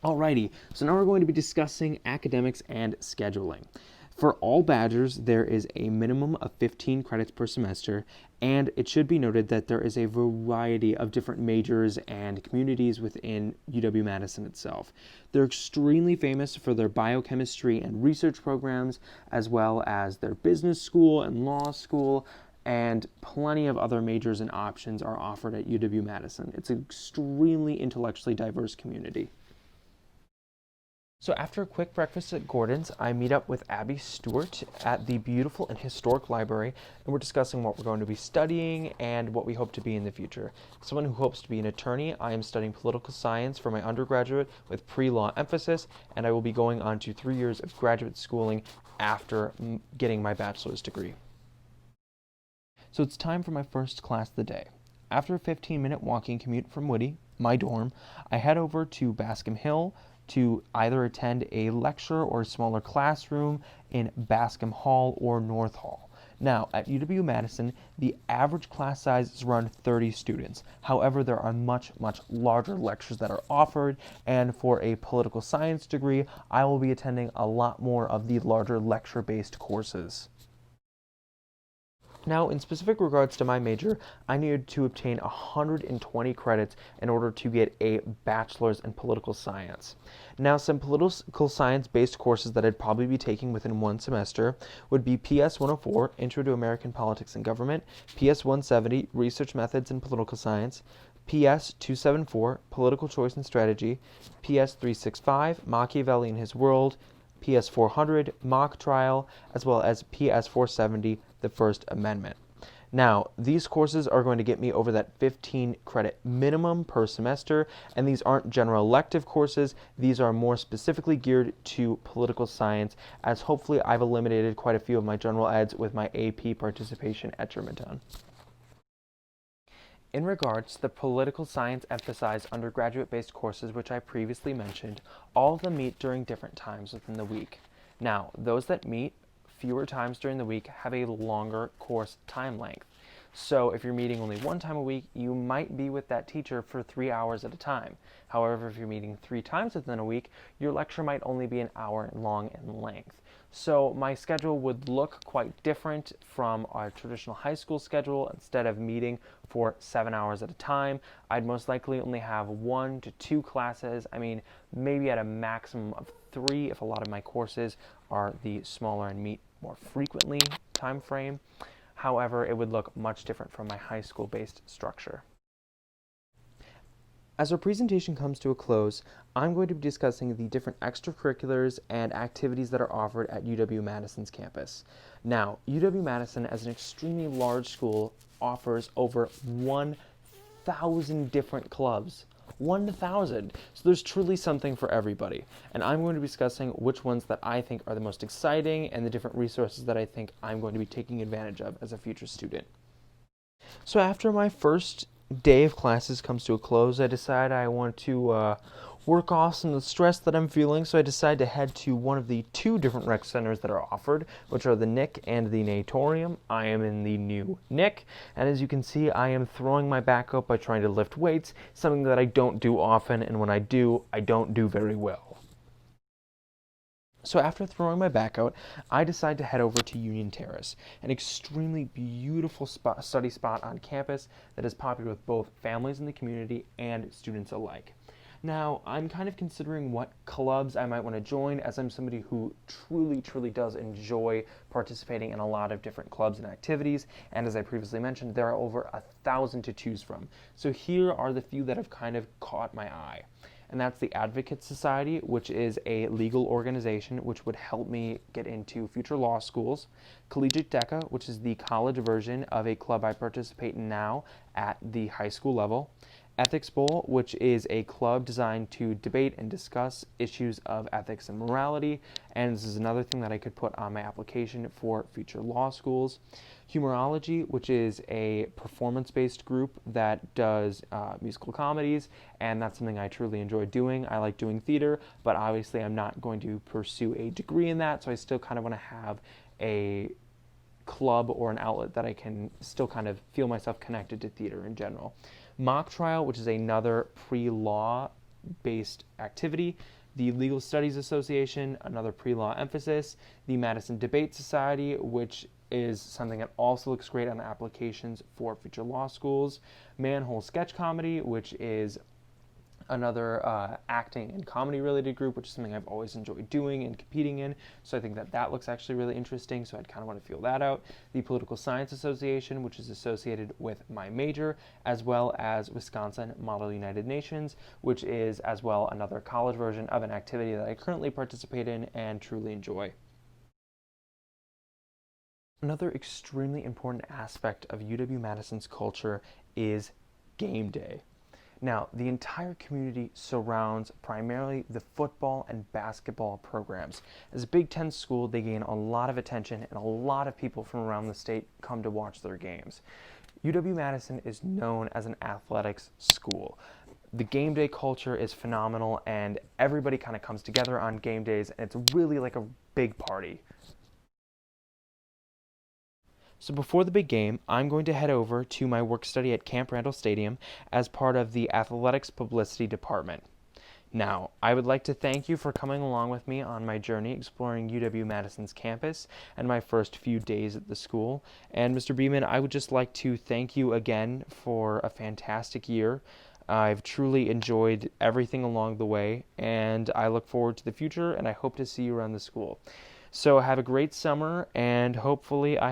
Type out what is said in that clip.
Alrighty, so now we're going to be discussing academics and scheduling. For all Badgers, there is a minimum of 15 credits per semester, and it should be noted that there is a variety of different majors and communities within UW-Madison itself. They're extremely famous for their biochemistry and research programs, as well as their business school and law school, and plenty of other majors and options are offered at UW-Madison. It's an extremely intellectually diverse community. So after a quick breakfast at Gordon's, I meet up with Abby Stewart at the beautiful and historic library, and we're discussing what we're going to be studying and what we hope to be in the future. As someone who hopes to be an attorney, I am studying political science for my undergraduate with pre-law emphasis, and I will be going on to 3 years of graduate schooling after getting my bachelor's degree. So it's time for my first class of the day. After a 15-minute walking commute from Woody, my dorm, I head over to Bascom Hill to either attend a lecture or a smaller classroom in Bascom Hall or North Hall. Now, at UW-Madison, the average class size is around 30 students. However, there are much larger lectures that are offered, and for a political science degree, I will be attending a lot more of the larger lecture-based courses. Now, in specific regards to my major, I needed to obtain 120 credits in order to get a bachelor's in political science. Now, some political science-based courses that I'd probably be taking within one semester would be PS 104, Intro to American Politics and Government, PS 170, Research Methods in Political Science, PS 274, Political Choice and Strategy, PS 365, Machiavelli and His World, PS 400, Mock Trial, as well as PS 470, the First Amendment. Now, these courses are going to get me over that 15 credit minimum per semester, and these aren't general elective courses. These are more specifically geared to political science, as hopefully I've eliminated quite a few of my general eds with my AP participation at Germantown. In regards to the political science emphasized undergraduate-based courses which I previously mentioned, all of them meet during different times within the week. Now, those that meet fewer times during the week have a longer course time length. So if you're meeting only one time a week, you might be with that teacher for 3 hours at a time. However, if you're meeting 3 times within a week, your lecture might only be an hour long in length. So my schedule would look quite different from our traditional high school schedule. Instead of meeting for 7 hours at a time, I'd most likely only have 1 to 2 classes. I mean, maybe at a maximum of 3 if a lot of my courses are the smaller and meet more frequently time frame. However, it would look much different from my high school-based structure. As our presentation comes to a close, I'm going to be discussing the different extracurriculars and activities that are offered at UW-Madison's campus. Now, UW-Madison, as an extremely large school, offers over 1,000 different clubs. 1,000! So there's truly something for everybody. And I'm going to be discussing which ones that I think are the most exciting and the different resources that I think I'm going to be taking advantage of as a future student. So after my first day of classes comes to a close, I decide I want to work off some of the stress that I'm feeling, so I decide to head to one of the 2 different rec centers that are offered, which are the NIC and the Natorium. I am in the new NIC, and as you can see, I am throwing my back up by trying to lift weights, something that I don't do often, and when I do, I don't do very well. So after throwing my back out, I decide to head over to Union Terrace, an extremely beautiful study spot on campus that is popular with both families in the community and students alike. Now, I'm kind of considering what clubs I might want to join, as I'm somebody who truly does enjoy participating in a lot of different clubs and activities, and as I previously mentioned, there are over 1,000 to choose from. So here are the few that have kind of caught my eye. And that's the Advocate Society, which is a legal organization which would help me get into future law schools. Collegiate DECA, which is the college version of a club I participate in now at the high school level. Ethics Bowl, which is a club designed to debate and discuss issues of ethics and morality, and this is another thing that I could put on my application for future law schools. Humorology, which is a performance-based group that does musical comedies, and that's something I truly enjoy doing. I like doing theater, but obviously I'm not going to pursue a degree in that, so I still kind of want to have a club or an outlet that I can still kind of feel myself connected to theater in general. Mock Trial, which is another pre-law based activity, the Legal Studies Association, another pre-law emphasis, the Madison Debate Society, which is something that also looks great on the applications for future law schools, Manhole Sketch Comedy, which is another acting and comedy related group, which is something I've always enjoyed doing and competing in. So I think that looks actually really interesting. So I'd kind of want to feel that out. The Political Science Association, which is associated with my major, as well as Wisconsin Model United Nations, which is as well another college version of an activity that I currently participate in and truly enjoy. Another extremely important aspect of UW-Madison's culture is game day. Now, the entire community surrounds primarily the football and basketball programs. As a Big Ten school, they gain a lot of attention, and a lot of people from around the state come to watch their games. UW-Madison is known as an athletics school. The game day culture is phenomenal, and everybody kind of comes together on game days, and it's really like a big party. So before the big game, I'm going to head over to my work study at Camp Randall Stadium as part of the Athletics Publicity Department. Now, I would like to thank you for coming along with me on my journey exploring UW-Madison's campus and my first few days at the school. And Mr. Beeman, I would just like to thank you again for a fantastic year. I've truly enjoyed everything along the way, and I look forward to the future, and I hope to see you around the school. So have a great summer, and hopefully I